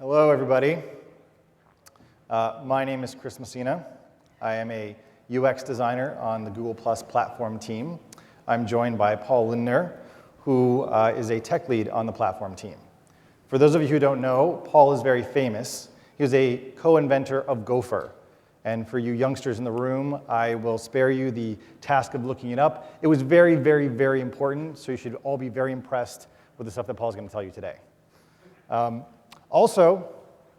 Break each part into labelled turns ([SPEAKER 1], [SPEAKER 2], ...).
[SPEAKER 1] Hello, everybody. My name is Chris Messina. I am a UX designer on the Google Plus platform team. I'm joined by Paul Lindner, who is a tech lead on the platform team. For those of you who don't know, Paul is very famous. He was a co-inventor of Gopher. And for you youngsters in the room, I will spare you the task of looking it up. It was very, very, very important, so you should all be very impressed with the stuff that Paul's going to tell you today. Also,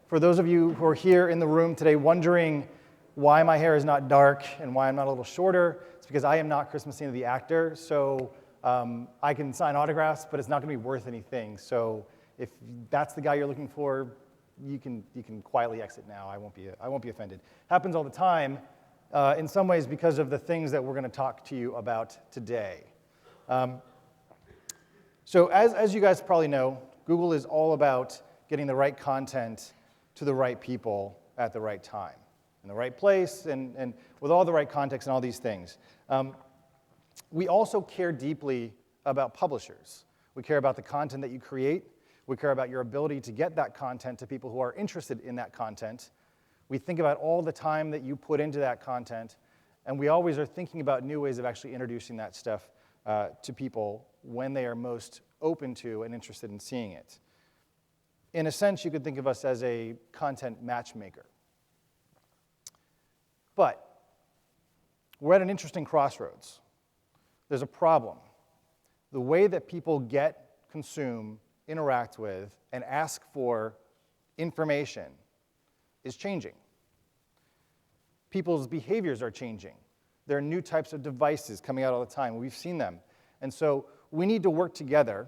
[SPEAKER 1] for those of you who are here in the room today wondering why my hair is not dark and why I'm not a little shorter, it's because I am not Chris Messina, the actor, so I can sign autographs, but it's not going to be worth anything. So if that's the guy you're looking for, you can quietly exit now. I won't be offended. Happens all the time, in some ways because of the things that we're going to talk to you about today. So as you guys probably know, Google is all about getting the right content to the right people at the right time, in the right place, and with all the right context and all these things. We also care deeply about publishers. We care about the content that you create. We care about your ability to get that content to people who are interested in that content. We think about all the time that you put into that content, and we always are thinking about new ways of actually introducing that stuff to people when they are most open to and interested in seeing it. In a sense, you could think of us as a content matchmaker. But we're at an interesting crossroads. There's a problem. The way that people get, consume, interact with, and ask for information is changing. People's behaviors are changing. There are new types of devices coming out all the time. We've seen them. And so we need to work together,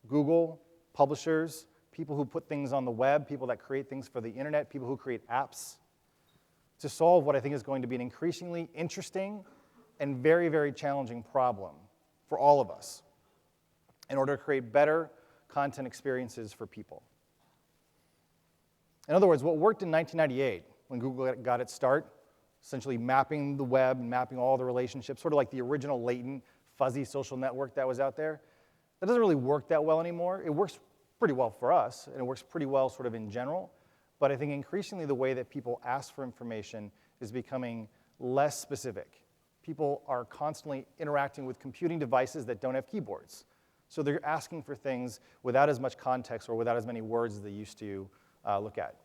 [SPEAKER 1] Google, publishers, people who put things on the web, people that create things for the internet, people who create apps, to solve what I think is going to be an increasingly interesting and very, very challenging problem for all of us in order to create better content experiences for people. In other words, what worked in 1998 when Google got its start, essentially mapping the web, mapping all the relationships, sort of like the original latent, fuzzy social network that was out there, that doesn't really work that well anymore. It works pretty well for us, and it works pretty well sort of in general, but I think increasingly the way that people ask for information is becoming less specific. People are constantly interacting with computing devices that don't have keyboards. So they're asking for things without as much context or without as many words as they used to look at.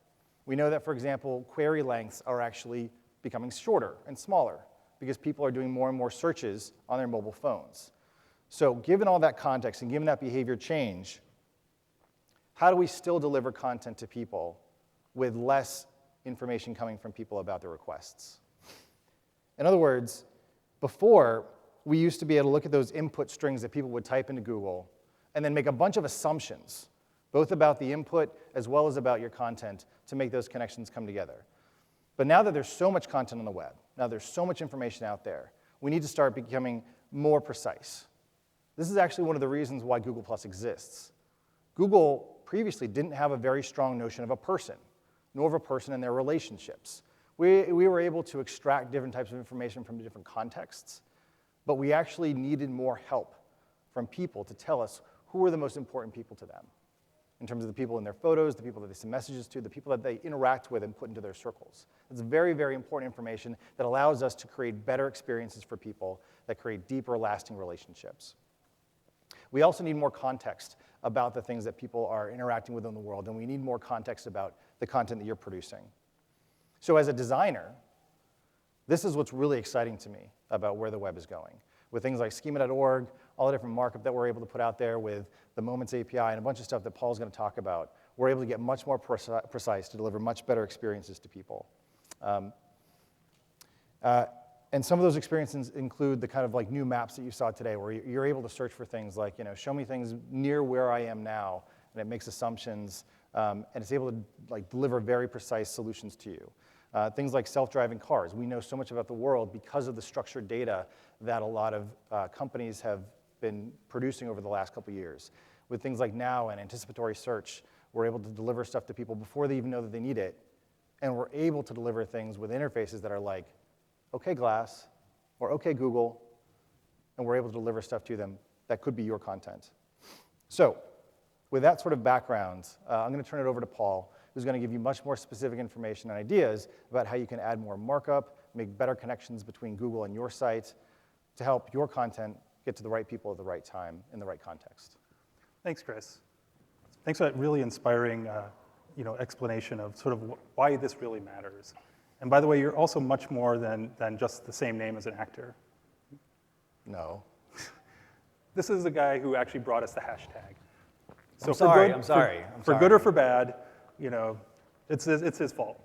[SPEAKER 1] We know that, for example, query lengths are actually becoming shorter and smaller because people are doing more and more searches on their mobile phones. So given all that context and given that behavior change, how do we still deliver content to people with less information coming from people about their requests? In other words, before, we used to be able to look at those input strings that people would type into Google and then make a bunch of assumptions, both about the input as well as about your content, to make those connections come together. But now that there's so much content on the web, now there's so much information out there, we need to start becoming more precise. This is actually one of the reasons why Google Plus exists. Google previously didn't have a very strong notion of a person, nor of a person and their relationships. We were able to extract different types of information from different contexts, but we actually needed more help from people to tell us who are the most important people to them, in terms of the people in their photos, the people that they send messages to, the people that they interact with and put into their circles. It's very, very important information that allows us to create better experiences for people that create deeper, lasting relationships. We also need more context about the things that people are interacting with in the world, and we need more context about the content that you're producing. So as a designer, this is what's really exciting to me about where the web is going. With things like Schema.org, all the different markup that we're able to put out there with the Moments API and a bunch of stuff that Paul's going to talk about, we're able to get much more precise to deliver much better experiences to people. And some of those experiences include the kind of like new maps that you saw today, where you're able to search for things like, show me things near where I am now, and it makes assumptions, and it's able to like deliver very precise solutions to you. Things like self-driving cars. We know so much about the world because of the structured data that a lot of companies have been producing over the last couple of years. With things like Now and anticipatory search, we're able to deliver stuff to people before they even know that they need it, and we're able to deliver things with interfaces that are like, OK Glass, or OK Google, and we're able to deliver stuff to them that could be your content. So With that sort of background, I'm going to turn it over to Paul, who's going to give you much more specific information and ideas about how you can add more markup, make better connections between Google and your site to help your content get to the right people at the right time in the right context.
[SPEAKER 2] Thanks, Chris. Thanks for that really inspiring explanation of sort of why this really matters. And by the way, you're also much more than just the same name as an actor.
[SPEAKER 1] No.
[SPEAKER 2] This is the guy who actually brought us the hashtag. So
[SPEAKER 1] I'm sorry.
[SPEAKER 2] For good or for bad, it's his fault.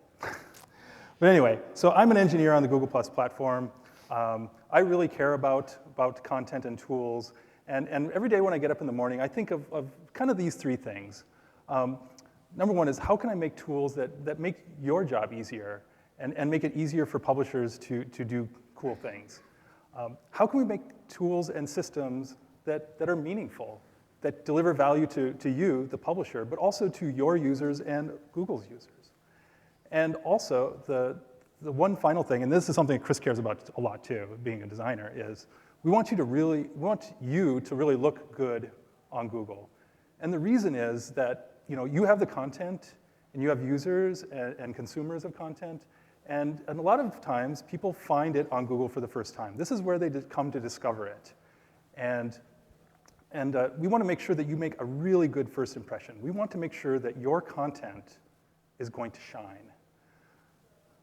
[SPEAKER 2] But anyway, so I'm an engineer on the Google Plus platform. I really care about content and tools. And every day when I get up in the morning, I think of kind of these three things. Number one is, how can I make tools that make your job easier and make it easier for publishers to do cool things? How can we make tools and systems that are meaningful, that deliver value to you, the publisher, but also to your users and Google's users? And also, the one final thing, and this is something that Chris cares about a lot too, being a designer, is we want you to really look good on Google. And the reason is that you have the content, and you have users and consumers of content, and a lot of times people find it on Google for the first time. This is where they come to discover it. And we want to make sure that you make a really good first impression. We want to make sure that your content is going to shine.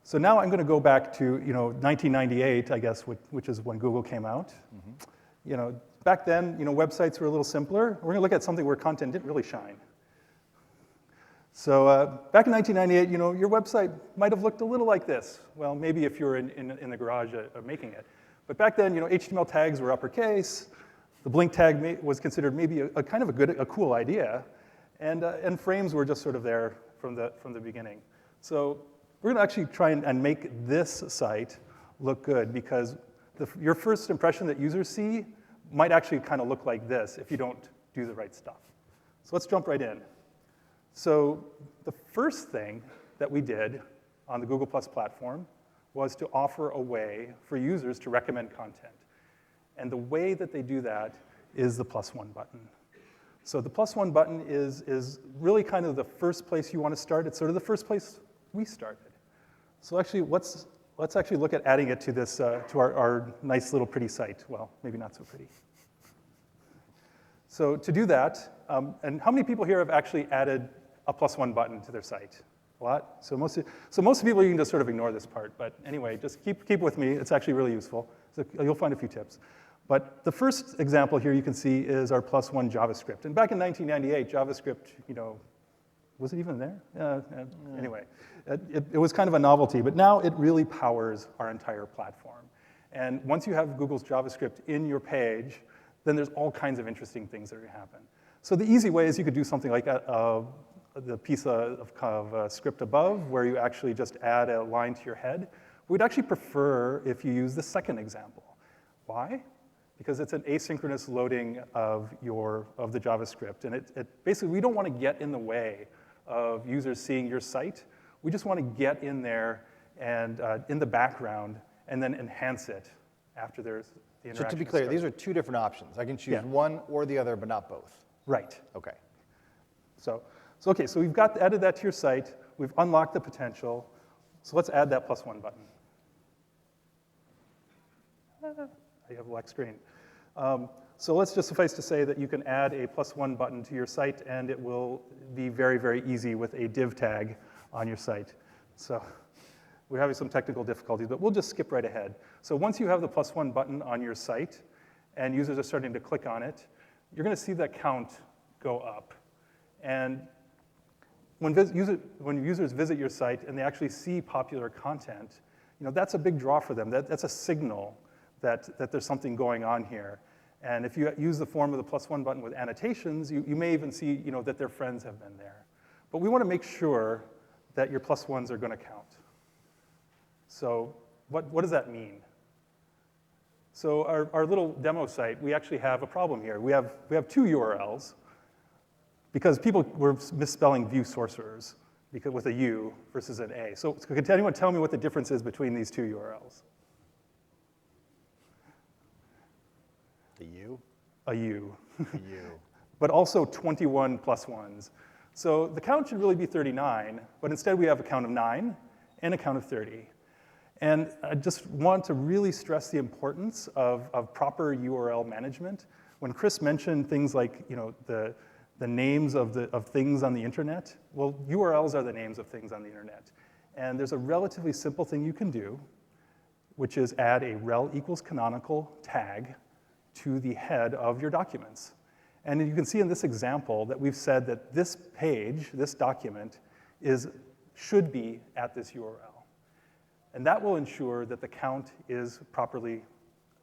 [SPEAKER 2] So now I'm going to go back to 1998, I guess, which is when Google came out. Mm-hmm. Back then, websites were a little simpler. We're going to look at something where content didn't really shine. So back in 1998, your website might have looked a little like this. Well, maybe if you were in the garage making it. But back then, HTML tags were uppercase. The blink tag was considered maybe a kind of a cool idea, and frames were just sort of there from the beginning. So we're going to actually try and make this site look good, because your first impression that users see might actually kind of look like this if you don't do the right stuff. So let's jump right in. So the first thing that we did on the Google Plus platform was to offer a way for users to recommend content. And the way that they do that is the +1 button. So the +1 button is really kind of the first place you want to start. It's sort of the first place we started. So actually, let's actually look at adding it to this to our nice little pretty site. Well, maybe not so pretty. So to do that, and how many people here have actually added a +1 button to their site? A lot. So most people, you can just sort of ignore this part. But anyway, just keep with me. It's actually really useful. So you'll find a few tips. But the first example here you can see is our +1 JavaScript. And back in 1998, JavaScript, was it even there? Anyway, it was kind of a novelty. But now it really powers our entire platform. And once you have Google's JavaScript in your page, then there's all kinds of interesting things that happen. So the easy way is you could do something like the piece of script above, where you actually just add a line to your head. We'd actually prefer if you use the second example. Why? Because it's an asynchronous loading of the JavaScript. And it basically, we don't want to get in the way of users seeing your site. We just want to get in there and in the background and then enhance it after there's the interaction.
[SPEAKER 1] So to be clear, these are two different options. I can choose one or the other, but not both.
[SPEAKER 2] Right.
[SPEAKER 1] Okay.
[SPEAKER 2] So we've added that to your site. We've unlocked the potential. So let's add that +1 button. You have a black screen. So let's just suffice to say that you can add a +1 button to your site, and it will be very, very easy with a div tag on your site. So we're having some technical difficulties, but we'll just skip right ahead. So once you have the +1 button on your site, and users are starting to click on it, you're going to see that count go up. And when users visit your site and they actually see popular content, that's a big draw for them. That's a signal that there's something going on here. And if you use the form of the +1 button with annotations, you may even see that their friends have been there. But we want to make sure that your +1s are going to count. So what does that mean? So our little demo site, we actually have a problem here. We have two URLs, because people were misspelling view sorcerers with a U versus an A. So could anyone tell me what the difference is between these two URLs?
[SPEAKER 1] The U?
[SPEAKER 2] A U.
[SPEAKER 1] A U.
[SPEAKER 2] but also 21 plus ones. So the count should really be 39, but instead we have a count of 9 and a count of 30. And I just want to really stress the importance of proper URL management. When Chris mentioned things like the names of things on the internet, well, URLs are the names of things on the internet. And there's a relatively simple thing you can do, which is add a rel equals canonical tag to the head of your documents. And you can see in this example that we've said that this page, this document, should be at this URL. And that will ensure that the count is properly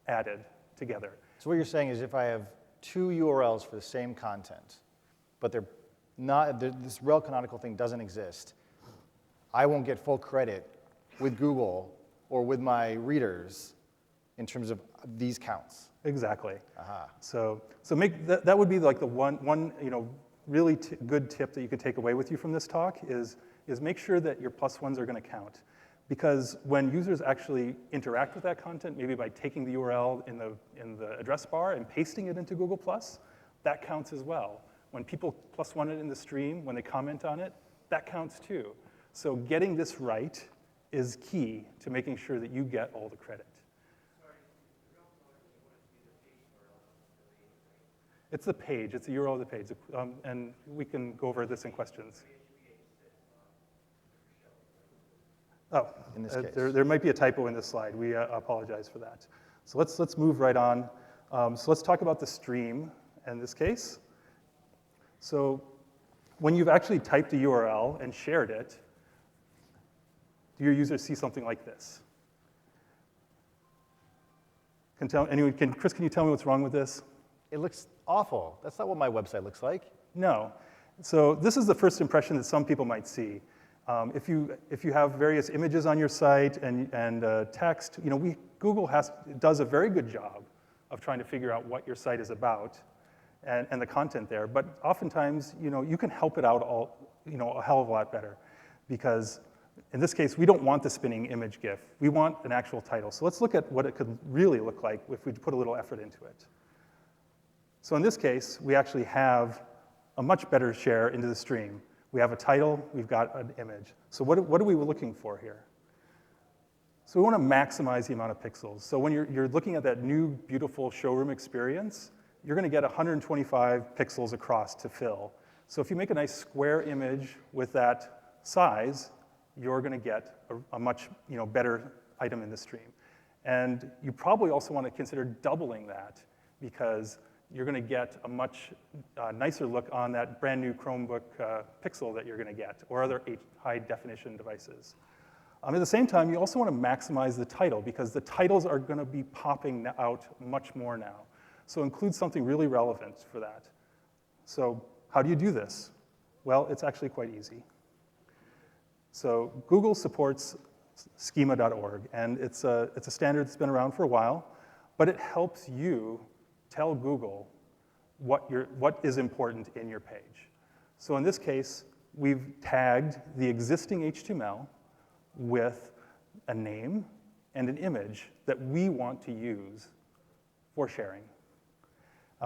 [SPEAKER 2] added together.
[SPEAKER 1] So what you're saying is if I have 2 URLs for the same content, but they're not, this rel canonical thing doesn't exist, I won't get full credit with Google or with my readers in terms of these counts.
[SPEAKER 2] Exactly.
[SPEAKER 1] Aha.
[SPEAKER 2] So make that would be like the one really good tip that you could take away with you from this talk is make sure that your plus ones are going to count. Because when users actually interact with that content, maybe by taking the URL in the address bar and pasting it into Google+, that counts as well. When people plus one it in the stream, when they comment on it, that counts too. So getting this right is key to making sure that you get all the credit. It's the page, it's the URL of the page, and we can go over this in questions. Oh,
[SPEAKER 1] In this case.
[SPEAKER 2] there might be a typo in this slide. We apologize for that. So let's move right on. So let's talk about the stream in this case. So when you've actually typed a URL and shared it, do your users see something like this? Chris, can you tell me what's wrong with this?
[SPEAKER 1] It looks awful. That's not what my website looks like.
[SPEAKER 2] No. So this is the first impression that some people might see. If you have various images on your site and text, Google does a very good job of trying to figure out what your site is about and the content there. But oftentimes, you can help it out a hell of a lot better, because in this case, we don't want the spinning image GIF. We want an actual title. So let's look at what it could really look like if we put a little effort into it. So in this case, we actually have a much better share into the stream. We have a title, we've got an image. So what are we looking for here? So we want to maximize the amount of pixels. So when you're looking at that new, beautiful showroom experience, you're going to get 125 pixels across to fill. So if you make a nice square image with that size, you're going to get a much better item in the stream. And you probably also want to consider doubling that, because you're going to get a much nicer look on that brand new Chromebook Pixel that you're going to get, or other high definition devices. At the same time, you also want to maximize the title, because the titles are going to be popping out much more now. So include something really relevant for that. So how do you do this? Well, it's actually quite easy. So Google supports Schema.org, and it's a standard that's been around for a while, but it helps you tell Google what is important in your page. So in this case, we've tagged the existing HTML with a name and an image that we want to use for sharing.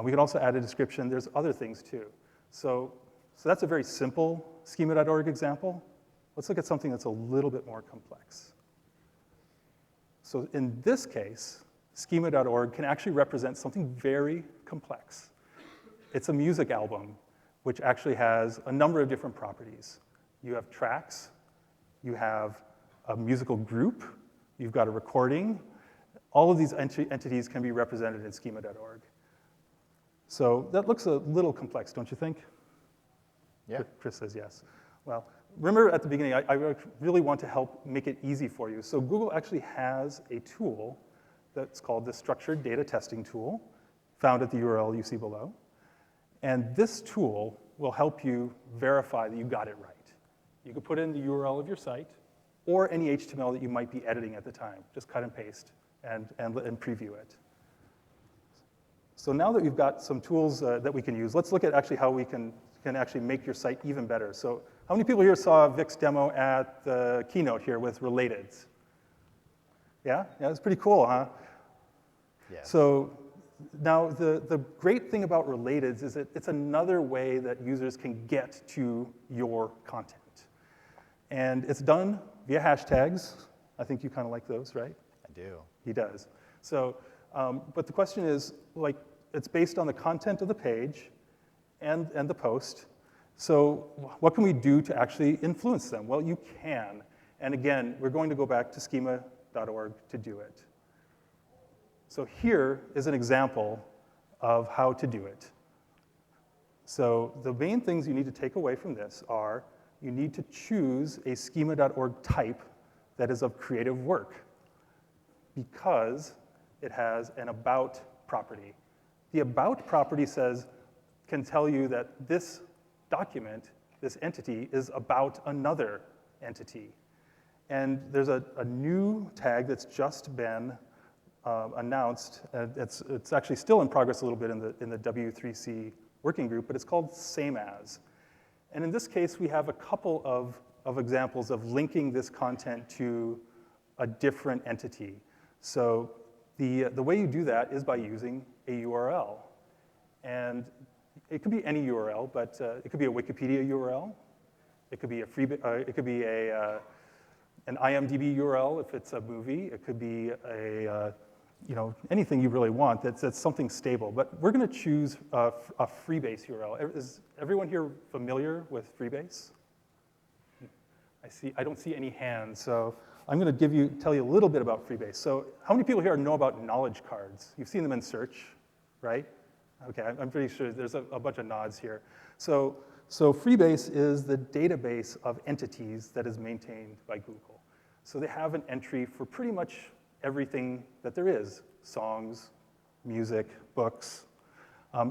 [SPEAKER 2] We can also add a description. There's other things too. So that's a very simple Schema.org example. Let's look at something that's a little bit more complex. So in this case, Schema.org can actually represent something very complex. It's a music album, which actually has a number of different properties. You have tracks, you have a musical group, you've got a recording. All of these entities can be represented in Schema.org. So that looks a little complex, don't you think?
[SPEAKER 1] Yeah.
[SPEAKER 2] Chris says yes. Well, remember at the beginning, I really want to help make it easy for you. So Google actually has a tool that's called the Structured Data Testing Tool, found at the URL you see below. And this tool will help you verify that you got it right. You can put in the URL of your site, or any HTML that you might be editing at the time. Just cut and paste and preview it. So now that we've got some tools that we can use, let's look at actually how we can actually make your site even better. So how many people here saw Vic's demo at the keynote here with Relateds? Yeah, it's pretty cool, huh?
[SPEAKER 1] Yes.
[SPEAKER 2] So Now, the great thing about relateds is that it's another way that users can get to your content. And it's done via hashtags. I think you kind of like those, right?
[SPEAKER 1] I do.
[SPEAKER 2] He does. So, but the question is, like, it's based on the content of the page and the post. So what can we do to actually influence them? Well, you can. And again, we're going to go back to schema.org to do it. So here is an example of how to do it. So the main things you need to take away from this are you need to choose a schema.org type that is of creative work because it has an about property. The about property can tell you that this document, this entity, is about another entity. And there's a new tag that's just been announced. It's actually still in progress a little bit in the W3C working group, but it's called same as. And in this case, we have a couple of examples of linking this content to a different entity. So the way you do that is by using a URL. And it could be any URL, but it could be a Wikipedia URL. It could be an IMDb URL if it's a movie. It could be anything you really want that's something stable. But we're going to choose a Freebase URL. Is everyone here familiar with Freebase? I don't see any hands, so I'm going to tell you a little bit about Freebase. So how many people here know about knowledge cards? You've seen them in search, right? Okay, I'm pretty sure there's a bunch of nods here. So Freebase is the database of entities that is maintained by Google. So they have an entry for pretty much everything that there is: songs, music, books,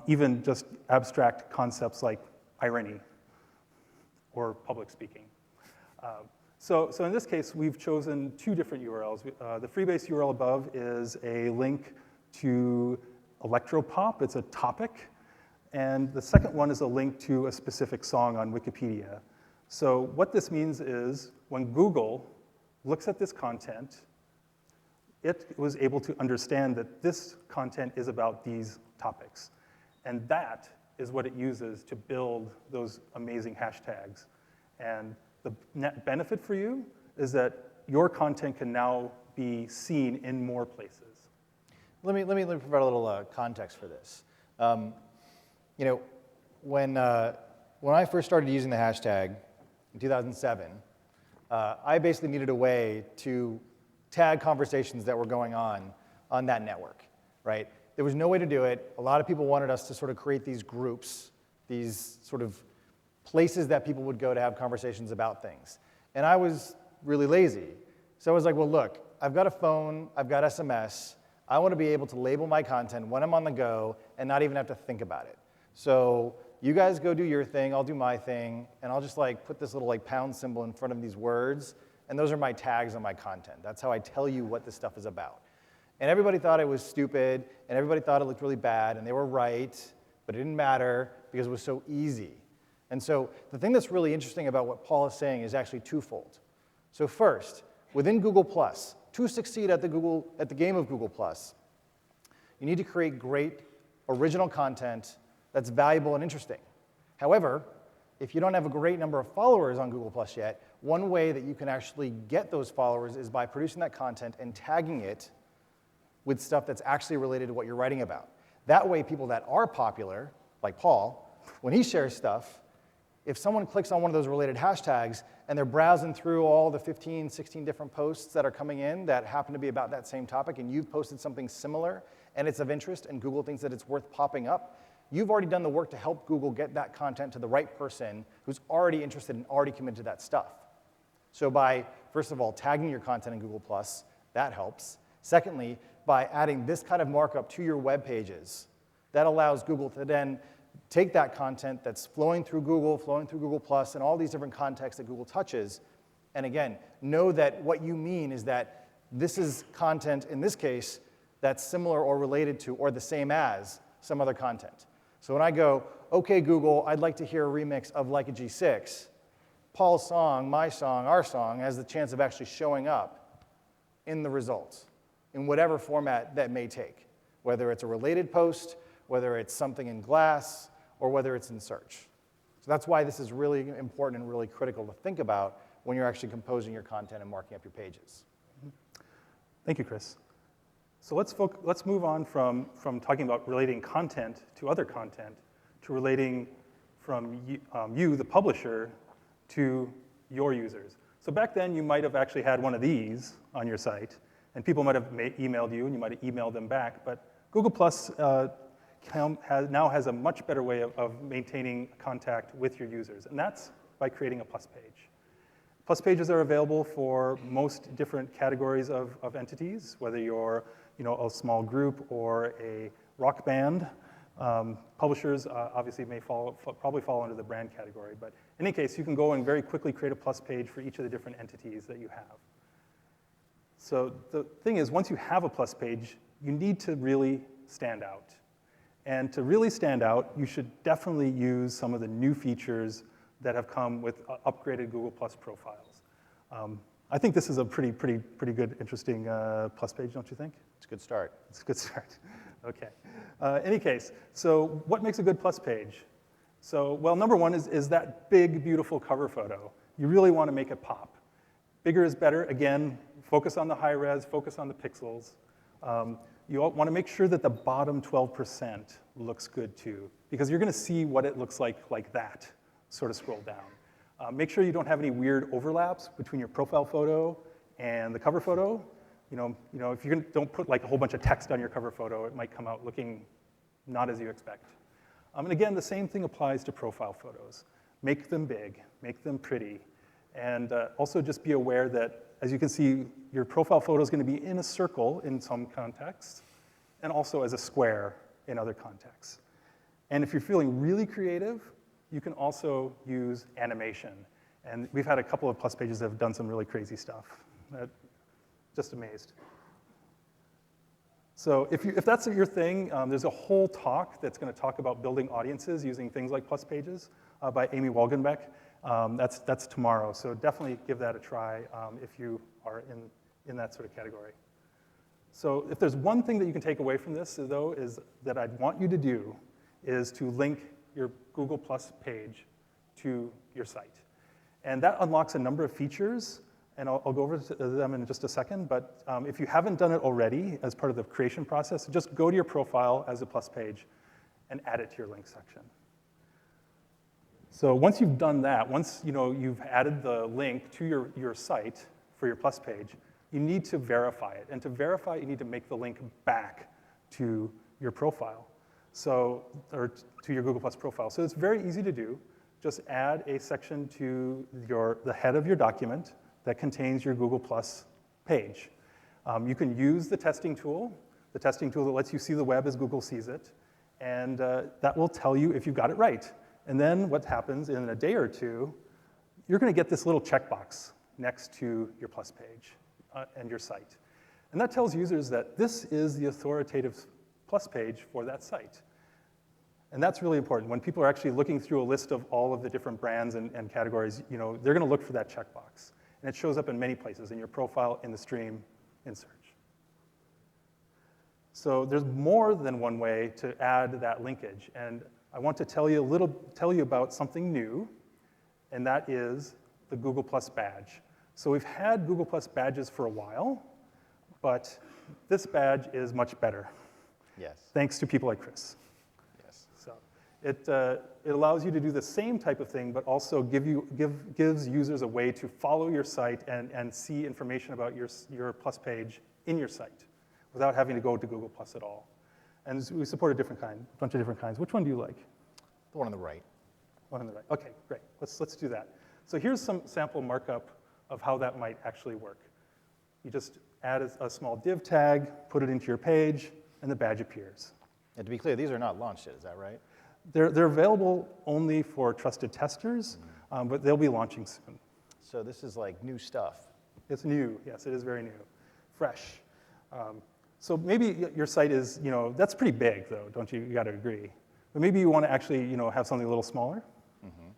[SPEAKER 2] even just abstract concepts like irony or public speaking. So in this case, we've chosen two different URLs. The Freebase URL above is a link to electropop. It's a topic. And the second one is a link to a specific song on Wikipedia. So what this means is when Google looks at this content, it was able to understand that this content is about these topics. And that is what it uses to build those amazing hashtags. And the net benefit for you is that your content can now be seen in more places.
[SPEAKER 1] Let me provide a little context for this. When I first started using the hashtag in 2007, I basically needed a way to tag conversations that were going on that network, right? There was no way to do it. A lot of people wanted us to sort of create these groups, these sort of places that people would go to have conversations about things. And I was really lazy. So I was like, well, look, I've got a phone, I've got SMS. I want to be able to label my content when I'm on the go and not even have to think about it. So you guys go do your thing, I'll do my thing, and I'll just like put this little like pound symbol in front of these words, and those are my tags on my content. That's how I tell you what this stuff is about. And everybody thought it was stupid, and everybody thought it looked really bad, and they were right, but it didn't matter because it was so easy. And so the thing that's really interesting about what Paul is saying is actually twofold. So first, within Google+, to succeed at the game of Google+, you need to create great original content that's valuable and interesting. However, if you don't have a great number of followers on Google+ yet, one way that you can actually get those followers is by producing that content and tagging it with stuff that's actually related to what you're writing about. That way, people that are popular, like Paul, when he shares stuff, if someone clicks on one of those related hashtags and they're browsing through all the 15, 16 different posts that are coming in that happen to be about that same topic, and you've posted something similar and it's of interest and Google thinks that it's worth popping up, you've already done the work to help Google get that content to the right person who's already interested and already committed to that stuff. So by, first of all, tagging your content in Google+, that helps. Secondly, by adding this kind of markup to your web pages, that allows Google to then take that content that's flowing through Google, and all these different contexts that Google touches, and again, know that what you mean is that this is content, in this case, that's similar or related to or the same as some other content. So when I go, okay, Google, I'd like to hear a remix of Like a G6, Paul's song, my song, our song has the chance of actually showing up in the results, in whatever format that may take. whether it's a related post, whether it's something in Glass, or whether it's in search. So that's why this is really important and really critical to think about when you're actually composing your content and marking up your pages.
[SPEAKER 2] Thank you, Chris. So let's move on from talking about relating content to other content to relating from you, the publisher, to your users. So back then, you might have actually had one of these on your site, and people might have emailed you, and you might have emailed them back. But Google Plus now has a much better way of maintaining contact with your users, and that's by creating a Plus page. Plus pages are available for most different categories of entities, whether you're a small group or a rock band. Publishers obviously may probably fall under the brand category, but in any case, you can go and very quickly create a Plus page for each of the different entities that you have. So the thing is, once you have a Plus page, you need to really stand out. And to really stand out, you should definitely use some of the new features that have come with upgraded Google Plus profiles. I think this is a pretty good, interesting Plus page, don't you think?
[SPEAKER 1] It's a good start.
[SPEAKER 2] It's a good start. Okay. Any case, so what makes a good Plus page? So, well, number one is that big, beautiful cover photo. You really want to make it pop. Bigger is better. Again, focus on the high res, focus on the pixels. You want to make sure that the bottom 12% looks good too, because you're going to see what it looks like that, sort of scroll down. Make sure you don't have any weird overlaps between your profile photo and the cover photo. If you don't put like a whole bunch of text on your cover photo, it might come out looking not as you expect. And again, the same thing applies to profile photos. Make them big, make them pretty, and also just be aware that, as you can see, your profile photo is going to be in a circle in some contexts, and also as a square in other contexts. And if you're feeling really creative, you can also use animation. And we've had a couple of Plus pages that have done some really crazy stuff. Just amazed. So if that's your thing, there's a whole talk that's going to talk about building audiences using things like Plus pages by Amy Wolgenbeck. That's tomorrow, so definitely give that a try if you are in that sort of category. So if there's one thing that you can take away from this, though, is that I'd want you to do is to link your Google Plus page to your site. And that unlocks a number of features, and I'll go over to them in just a second, but if you haven't done it already as part of the creation process, just go to your profile as a Plus page and add it to your link section. So once you've done that, once you've added the link to your site for your Plus page, you need to verify it. And to verify, you need to make the link back to your profile, or to your Google Plus profile. So it's very easy to do. Just add a section to the head of your document that contains your Google Plus page. You can use the testing tool that lets you see the web as Google sees it, and that will tell you if you got it right. And then what happens in a day or two, you're going to get this little checkbox next to your Plus page and your site. And that tells users that this is the authoritative Plus page for that site. And that's really important. When people are actually looking through a list of all of the different brands and categories, they're going to look for that checkbox. And it shows up in many places, in your profile, in the stream, in search. So there's more than one way to add that linkage. And I want to tell you about something new, and that is the Google Plus badge. So we've had Google Plus badges for a while, but this badge is much better.
[SPEAKER 1] Yes.
[SPEAKER 2] Thanks to people like Chris.
[SPEAKER 1] Yes.
[SPEAKER 2] So it allows you to do the same type of thing, but also gives users a way to follow your site and see information about your Plus page in your site without having to go to Google Plus at all. And we support a bunch of different kinds. Which one do you like?
[SPEAKER 1] The one on the right.
[SPEAKER 2] One on the right. Okay, great. Let's do that. So here's some sample markup of how that might actually work. You just add a small div tag, put it into your page, and the badge appears.
[SPEAKER 1] And to be clear, these are not launched yet, is that right?
[SPEAKER 2] They're available only for trusted testers, but they'll be launching soon.
[SPEAKER 1] So this is like new stuff.
[SPEAKER 2] It's new. Yes, it is very new. Fresh. So maybe your site is, that's pretty big, though, don't you? You got to agree. But maybe you want to actually, have something a little smaller. Mm-hmm.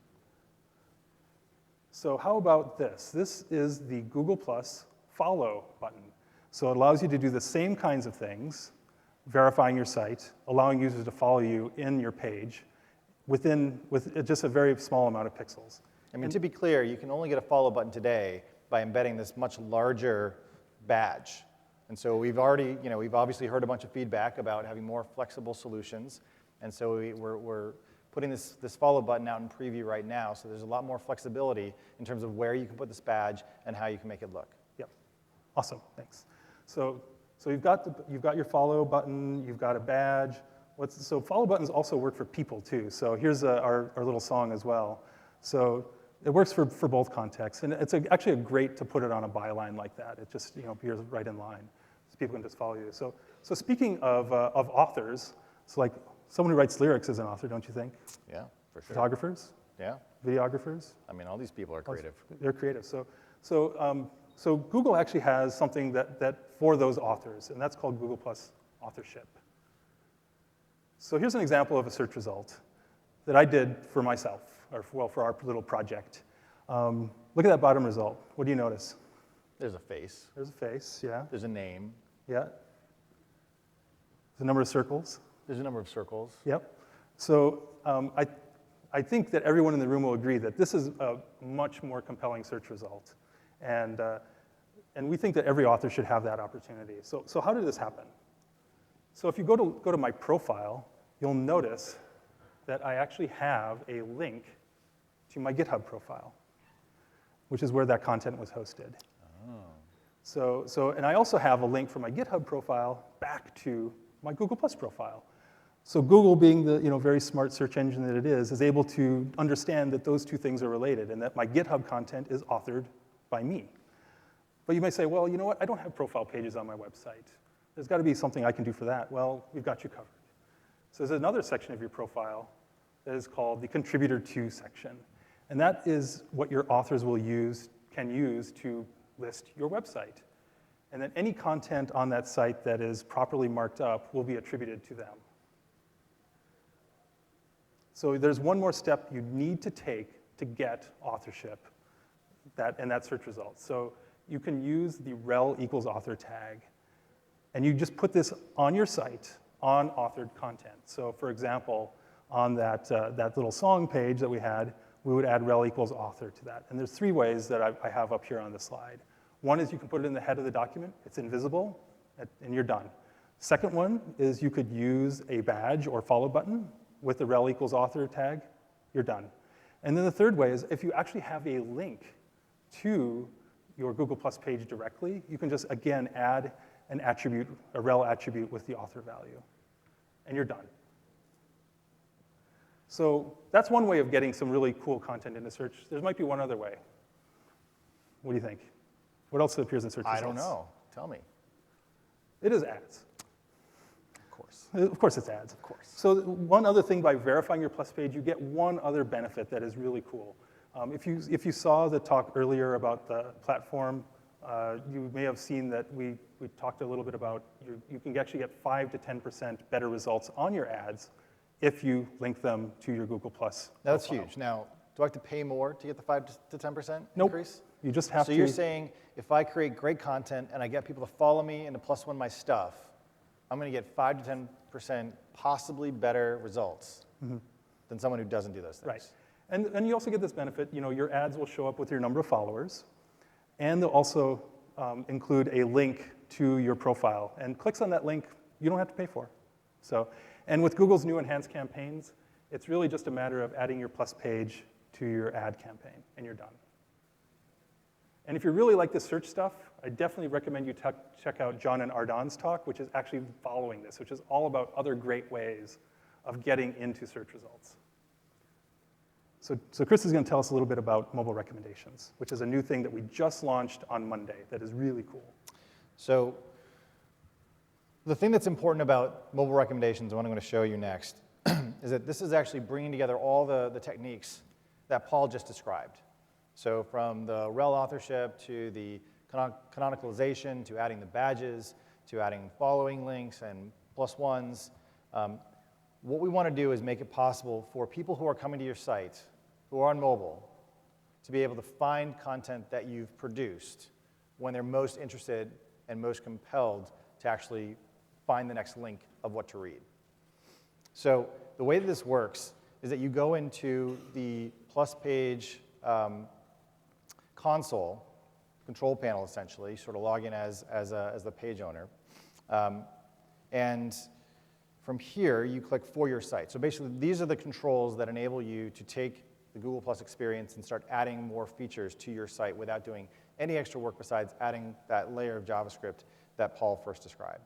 [SPEAKER 2] So how about this? This is the Google Plus follow button. So it allows you to do the same kinds of things verifying your site, allowing users to follow you in your page with just a very small amount of pixels.
[SPEAKER 1] I mean, to be clear, you can only get a follow button today by embedding this much larger badge. And so we've obviously heard a bunch of feedback about having more flexible solutions. And so we're putting this follow button out in preview right now. So there's a lot more flexibility in terms of where you can put this badge and how you can make it look.
[SPEAKER 2] Yep. Awesome. Thanks. So you've got your follow button. You've got a badge. So follow buttons also work for people too. So here's our little song as well. So it works for both contexts, and it's actually great to put it on a byline like that. It just appears right in line, so people can just follow you. So speaking of authors, so like someone who writes lyrics is an author, don't you think?
[SPEAKER 1] Yeah, for sure.
[SPEAKER 2] Photographers,
[SPEAKER 1] Yeah.
[SPEAKER 2] videographers.
[SPEAKER 1] I mean, all these people are creative.
[SPEAKER 2] They're creative. So Google actually has something that for those authors, and that's called Google Plus Authorship. So here's an example of a search result that I did for myself, for our little project. Look at that bottom result. What do you notice?
[SPEAKER 1] There's a face.
[SPEAKER 2] There's a face, yeah.
[SPEAKER 1] There's a name.
[SPEAKER 2] Yeah. There's a number of circles.
[SPEAKER 1] There's a number of circles.
[SPEAKER 2] Yep. So I think that everyone in the room will agree that this is a much more compelling search result. And we think that every author should have that opportunity. So how did this happen? So if you go to my profile, you'll notice that I actually have a link to my GitHub profile, which is where that content was hosted. Oh. And I also have a link from my GitHub profile back to my Google Plus profile. So Google, being the very smart search engine that it is able to understand that those two things are related and that my GitHub content is authored by me. But you may say, well, you know what? I don't have profile pages on my website. There's got to be something I can do for that. Well, we've got you covered. So there's another section of your profile that is called the Contributor To section. And that is what your authors can use to list your website. And then any content on that site that is properly marked up will be attributed to them. So there's one more step you need to take to get authorship in that search result. So you can use the rel equals author tag. And you just put this on your site on authored content. So for example, on that little song page that we would add rel equals author to that. And there's three ways that I have up here on the slide. One is you can put it in the head of the document. It's invisible, and you're done. Second one is you could use a badge or follow button with the rel equals author tag. You're done. And then the third way is if you actually have a link to your Google Plus page directly, you can just, again, add an attribute, a rel attribute with the author value. And you're done. So that's one way of getting some really cool content into search. There might be one other way. What do you think? What else appears in search results?
[SPEAKER 1] I don't know. Tell me.
[SPEAKER 2] It is ads.
[SPEAKER 1] Of course.
[SPEAKER 2] Of course it's ads.
[SPEAKER 1] Of course.
[SPEAKER 2] So one other thing, by verifying your Plus page, you get one other benefit that is really cool. If you saw the talk earlier about the platform, you may have seen that we talked a little bit about you can actually get 5 to 10% better results on your ads if you link them to your Google Plus
[SPEAKER 1] Now, that's
[SPEAKER 2] profile.
[SPEAKER 1] huge. Now, do I have to pay more to get the 5 to 10%
[SPEAKER 2] Nope.
[SPEAKER 1] increase?
[SPEAKER 2] You just have
[SPEAKER 1] So
[SPEAKER 2] to.
[SPEAKER 1] you're saying if I create great content and I get people to follow me and to plus one my stuff, I'm going to get 5 to 10% possibly better results than someone who doesn't do those things.
[SPEAKER 2] Right. And you also get this benefit, your ads will show up with your number of followers, and they'll also include a link to your profile. And clicks on that link, you don't have to pay for. And with Google's new enhanced campaigns, it's really just a matter of adding your Plus page to your ad campaign, and you're done. And if you really like the search stuff, I definitely recommend you check out John and Ardon's talk, which is actually following this, which is all about other great ways of getting into search results. So Chris is going to tell us a little bit about mobile recommendations, which is a new thing that we just launched on Monday that is really cool.
[SPEAKER 1] So the thing that's important about mobile recommendations, and what I'm going to show you next, is that this is actually bringing together all the techniques that Paul just described. So from the rel authorship to the canonicalization to adding the badges to adding following links and plus ones, what we want to do is make it possible for people who are coming to your site, who are on mobile, to be able to find content that you've produced when they're most interested and most compelled to actually find the next link of what to read. So the way that this works is that you go into the Plus page console, control panel essentially, sort of log in as the page owner. And from here, you click for your site. So basically, these are the controls that enable you to take the Google Plus experience and start adding more features to your site without doing any extra work besides adding that layer of JavaScript that Paul first described.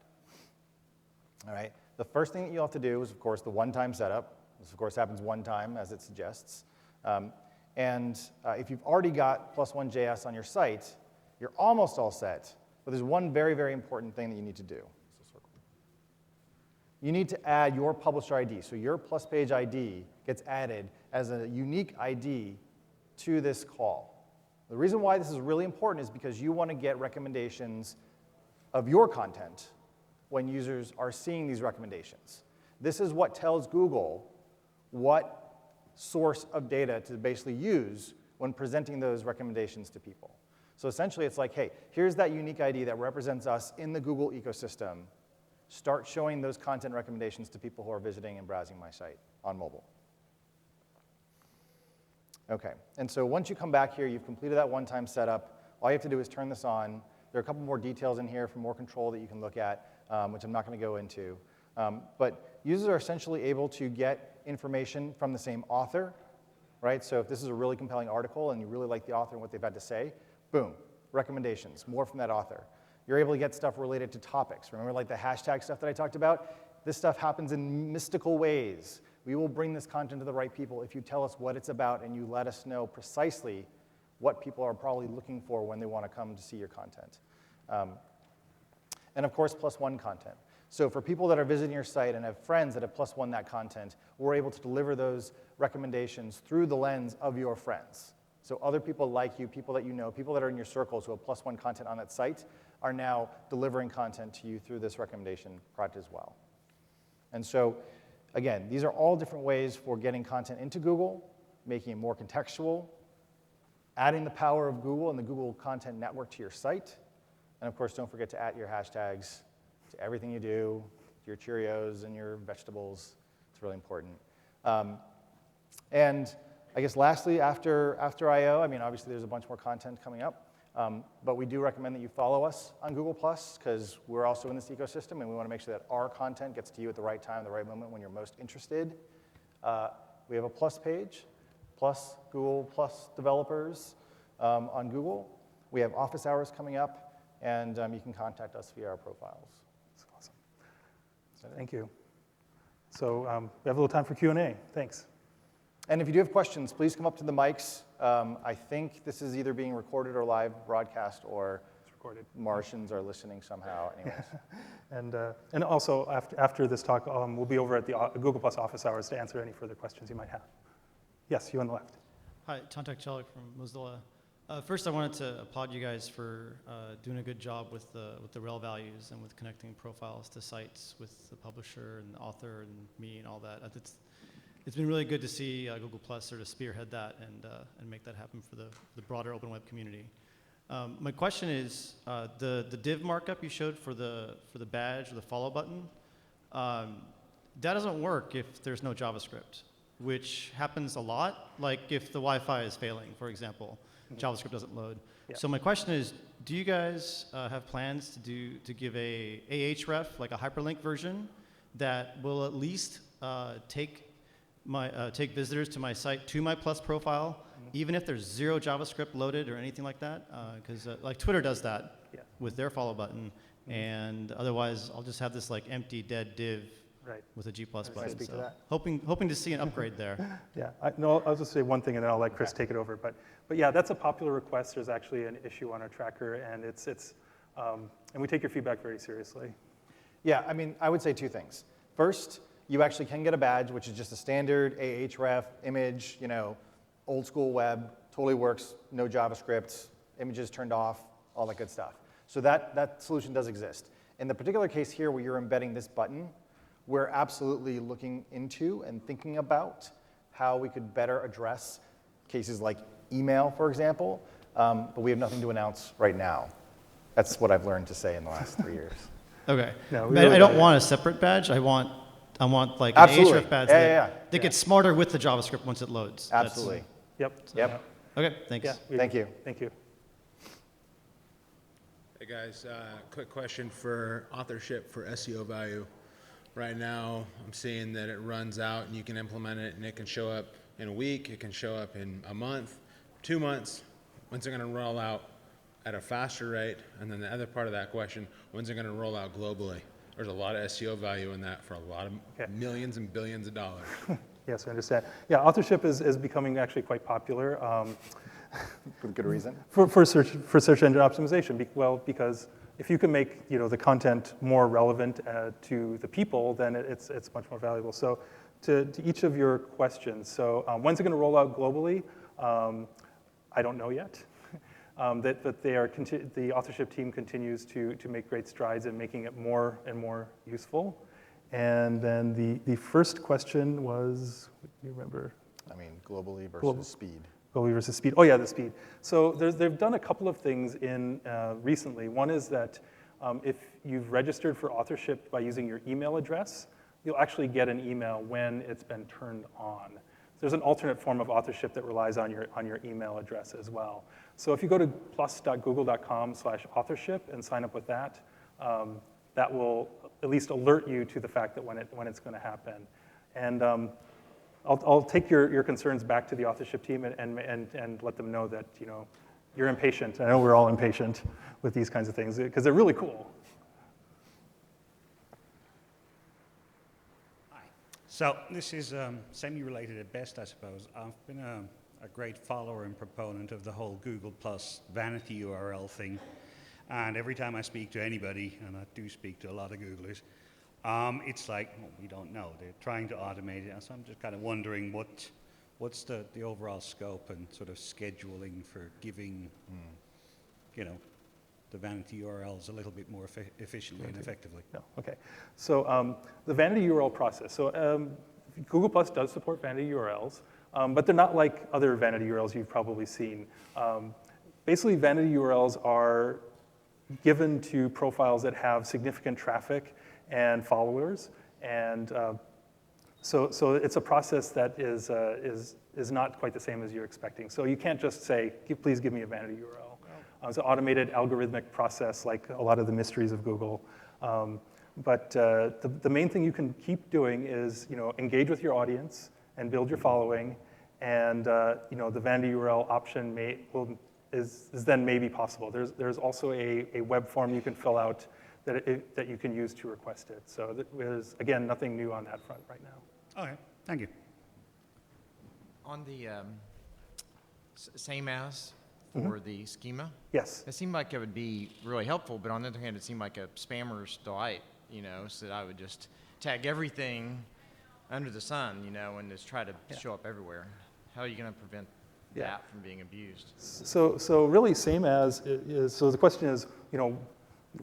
[SPEAKER 1] All right. The first thing that you'll have to do is, of course, the one-time setup. This, of course, happens one time, as it suggests. If you've already got +1.js on your site, you're almost all set. But there's one very, very important thing that you need to do. You need to add your publisher ID. So your Plus page ID gets added as a unique ID to this call. The reason why this is really important is because you want to get recommendations of your content when users are seeing these recommendations. This is what tells Google what source of data to basically use when presenting those recommendations to people. So essentially, it's like, hey, here's that unique ID that represents us in the Google ecosystem. Start showing those content recommendations to people who are visiting and browsing my site on mobile. OK, and so once you come back here, you've completed that one-time setup. All you have to do is turn this on. There are a couple more details in here for more control that you can look at, which I'm not going to go into. But users are essentially able to get information from the same author, right? So if this is a really compelling article and you really like the author and what they've had to say, boom, recommendations, more from that author. You're able to get stuff related to topics. Remember like the hashtag stuff that I talked about? This stuff happens in mystical ways. We will bring this content to the right people if you tell us what it's about and you let us know precisely what people are probably looking for when they want to come to see your content. And of course, +1 content. So for people that are visiting your site and have friends that have +1 that content, we're able to deliver those recommendations through the lens of your friends. So other people like you, people that you know, people that are in your circles who have +1 content on that site are now delivering content to you through this recommendation product as well. And so, again, these are all different ways for getting content into Google, making it more contextual, adding the power of Google and the Google Content Network to your site. And of course, don't forget to add your hashtags to everything you do, to your Cheerios and your vegetables. It's really important. And I guess lastly, after I/O, I mean, obviously there's a bunch more content coming up. But we do recommend that you follow us on Google+, because we're also in this ecosystem, and we want to make sure that our content gets to you at the right time, the right moment when you're most interested. We have a Plus page, Plus Google Plus developers on Google. We have office hours coming up, and you can contact us via our profiles.
[SPEAKER 2] That's awesome. Thank you. So we have a little time for Q&A. Thanks.
[SPEAKER 1] And if you do have questions, please come up to the mics. I think this is either being recorded or live broadcast, or
[SPEAKER 2] It's recorded.
[SPEAKER 1] Martians are listening somehow. Anyways.
[SPEAKER 2] And also, after this talk, we'll be over at the Google Plus office hours to answer any further questions you might have. Yes, you on the left.
[SPEAKER 3] Hi, Tantak Chelik from Mozilla. First, I wanted to applaud you guys for doing a good job with the rel values and with connecting profiles to sites with the publisher and the author and me and all that. It's been really good to see Google Plus sort of spearhead that and make that happen for the broader open web community. My question is, the div markup you showed for the badge or the follow button, that doesn't work if there's no JavaScript, which happens a lot. Like if the Wi-Fi is failing, for example, JavaScript doesn't load.
[SPEAKER 2] Yeah.
[SPEAKER 3] So my question is, do you guys have plans to give a ahref, like a hyperlink version, that will at least take visitors to my site to my Plus profile, even if there's zero JavaScript loaded or anything like that? Because like Twitter does that with their follow button, and otherwise I'll just have this like empty dead div with a G+ button.
[SPEAKER 1] Can I speak to that?
[SPEAKER 3] Hoping to see an upgrade there.
[SPEAKER 2] Yeah, I'll just say one thing and then I'll let Chris take it over. But yeah, that's a popular request. There's actually an issue on our tracker, and and we take your feedback very seriously.
[SPEAKER 1] Yeah, I mean, I would say two things. First, you actually can get a badge, which is just a standard ahref image, old school web, totally works, no JavaScript, images turned off, all that good stuff. So that solution does exist. In the particular case here where you're embedding this button, we're absolutely looking into and thinking about how we could better address cases like email, for example, but we have nothing to announce right now. That's what I've learned to say in the last 3 years.
[SPEAKER 3] Okay.
[SPEAKER 2] No, we
[SPEAKER 3] But
[SPEAKER 2] really
[SPEAKER 3] I don't
[SPEAKER 2] don't.
[SPEAKER 3] want a separate badge. I want like an
[SPEAKER 1] Absolutely.
[SPEAKER 3] href badge
[SPEAKER 1] Yeah.
[SPEAKER 3] that gets smarter with the JavaScript once it loads.
[SPEAKER 1] Absolutely.
[SPEAKER 2] Yep.
[SPEAKER 1] Yep.
[SPEAKER 3] Okay, thanks.
[SPEAKER 2] Yeah.
[SPEAKER 1] Thank you.
[SPEAKER 2] Thank you.
[SPEAKER 4] Hey guys, quick question for authorship for SEO value. Right now, I'm seeing that it runs out and you can implement it and it can show up in a week, it can show up in a month, 2 months. When's it going to roll out at a faster rate? And then the other part of that question, when's it going to roll out globally? There's a lot of SEO value in that for a lot of millions and billions of dollars.
[SPEAKER 2] Yes, I understand. Yeah, authorship is becoming actually quite popular.
[SPEAKER 1] For good reason.
[SPEAKER 2] For search engine optimization, because if you can make the content more relevant to the people, then it's much more valuable. So to each of your questions, so when's it going to roll out globally? I don't know yet. But the authorship team continues to make great strides in making it more and more useful. And then the first question was, do you remember?
[SPEAKER 1] I mean, globally versus speed.
[SPEAKER 2] Globally versus speed. Oh yeah, the speed. So they've done a couple of things recently. One is that if you've registered for authorship by using your email address, you'll actually get an email when it's been turned on. There's an alternate form of authorship that relies on your email address as well. So if you go to plus.google.com/authorship and sign up with that, that will at least alert you to the fact that when it's going to happen. And I'll take your concerns back to the authorship team and let them know that you're impatient. I know we're all impatient with these kinds of things because they're really cool.
[SPEAKER 5] Hi. So this is semi-related at best, I suppose. I've been a great follower and proponent of the whole Google Plus vanity URL thing. And every time I speak to anybody, and I do speak to a lot of Googlers, it's like, well, we don't know. They're trying to automate it. And so I'm just kind of wondering what's the overall scope and sort of scheduling for giving, the vanity URLs a little bit more efficiently and effectively.
[SPEAKER 2] No, okay. So the vanity URL process. So Google Plus does support vanity URLs, but they're not like other vanity URLs you've probably seen. Basically, vanity URLs are given to profiles that have significant traffic and followers, and so it's a process that is not quite the same as you're expecting. So you can't just say, please give me a vanity URL. It's an automated algorithmic process like a lot of the mysteries of Google. But the main thing you can keep doing is engage with your audience and build your following, and the vanity URL option is then maybe possible. There's also a web form you can fill out that you can use to request it. So there's, again, nothing new on that front right now.
[SPEAKER 5] Okay, thank you.
[SPEAKER 6] On the same as for the schema,
[SPEAKER 2] Yes.
[SPEAKER 6] it seemed like it would be really helpful, but on the other hand, it seemed like a spammer's delight, so that I would just tag everything under the sun, and just try to show up everywhere. How are you going to prevent that from being abused?
[SPEAKER 2] So really, same as is. So the question is,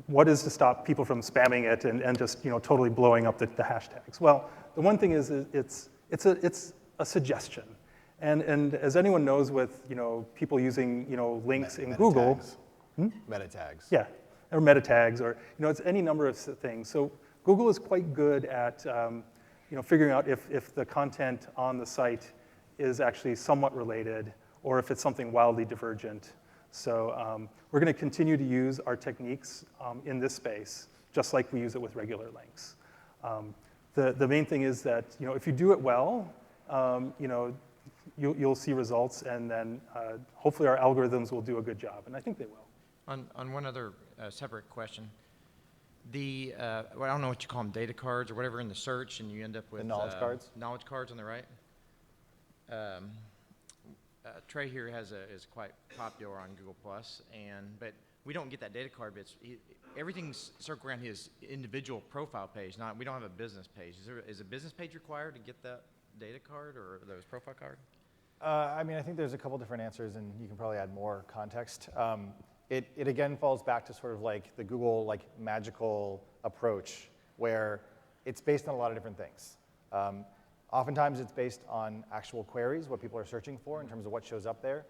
[SPEAKER 2] what is to stop people from spamming it and just totally blowing up the hashtags? Well, the one thing is it's a suggestion, and as anyone knows, with people using links in Google,
[SPEAKER 1] tags. Meta tags.
[SPEAKER 2] yeah, or meta tags, or it's any number of things. So Google is quite good at figuring out if the content on the site is actually somewhat related, or if it's something wildly divergent. So we're going to continue to use our techniques in this space, just like we use it with regular links. The main thing is that if you do it well, you'll see results, and then hopefully our algorithms will do a good job, and I think they will.
[SPEAKER 6] On one other separate question, I don't know what you call them, data cards or whatever in the search, and you end up with
[SPEAKER 1] The knowledge cards?
[SPEAKER 6] Knowledge cards on the right. Trey here is quite popular on Google Plus, but we don't get that data card. But everything's circled around his individual profile page. We don't have a business page. Is a business page required to get that data card or those profile card?
[SPEAKER 1] I mean, I think there's a couple different answers, and you can probably add more context. It again falls back to sort of like the Google magical approach, where it's based on a lot of different things. Oftentimes it's based on actual queries, what people are searching for in terms of what shows up there.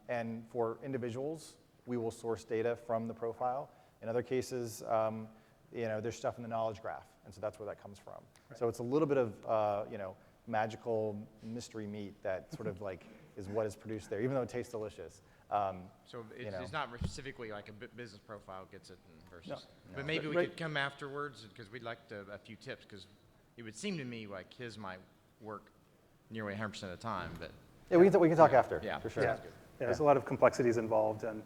[SPEAKER 1] And for individuals, we will source data from the profile. In other cases, there's stuff in the knowledge graph, and so that's where that comes from. Right. So it's a little bit of magical mystery meat that sort of like is what is produced there, even though it tastes delicious.
[SPEAKER 6] So it's not specifically like a business profile gets it versus.
[SPEAKER 2] No.
[SPEAKER 6] But maybe we could come afterwards because we'd like a few tips because it would seem to me like his might work nearly 100% of the time. But
[SPEAKER 1] yeah, we can talk after.
[SPEAKER 6] Yeah,
[SPEAKER 1] for sure.
[SPEAKER 2] Yeah, there's a lot of complexities involved, and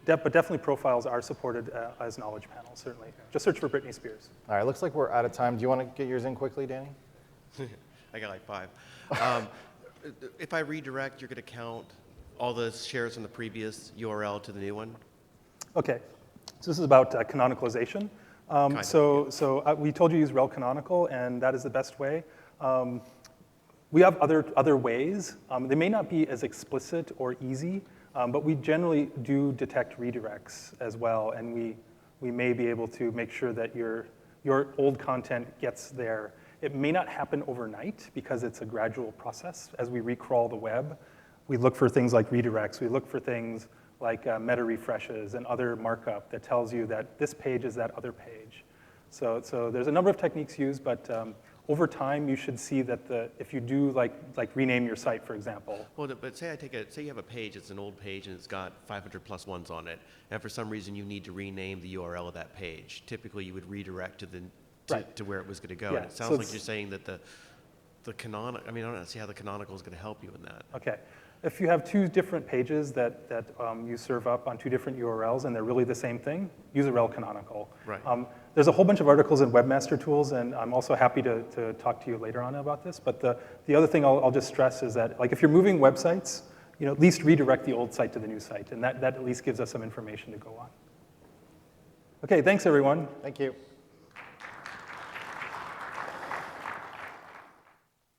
[SPEAKER 2] but definitely profiles are supported as knowledge panels, certainly. Just search for Britney Spears.
[SPEAKER 1] All right, looks like we're out of time. Do you want to get yours in quickly, Danny?
[SPEAKER 7] I got like 5. If I redirect, you're going to count all the shares from the previous URL to the new one?
[SPEAKER 2] Okay, so this is about canonicalization. We told you to use rel canonical, and that is the best way. We have other ways. They may not be as explicit or easy, but we generally do detect redirects as well, and we may be able to make sure that your old content gets there. It may not happen overnight because it's a gradual process. As we recrawl the web, we look for things like redirects. We look for things like meta refreshes and other markup that tells you that this page is that other page. So there's a number of techniques used, but over time you should see that if you do like rename your site, for example.
[SPEAKER 7] Well, but say you have a page, it's an old page and it's got 500 plus ones on it, and for some reason you need to rename the URL of that page. Typically you would redirect to where it was going to go.
[SPEAKER 2] Yeah,
[SPEAKER 7] and it sounds like you're saying that the canonical, I don't see how the canonical is going to help you in that.
[SPEAKER 2] Okay. If you have 2 different pages that you serve up on 2 different URLs and they're really the same thing, use a rel canonical.
[SPEAKER 7] Right.
[SPEAKER 2] There's a whole bunch of articles in Webmaster Tools, and I'm also happy to talk to you later on about this. But the other thing I'll just stress is that, like, if you're moving websites, at least redirect the old site to the new site, and that at least gives us some information to go on. Okay, thanks everyone.
[SPEAKER 1] Thank you.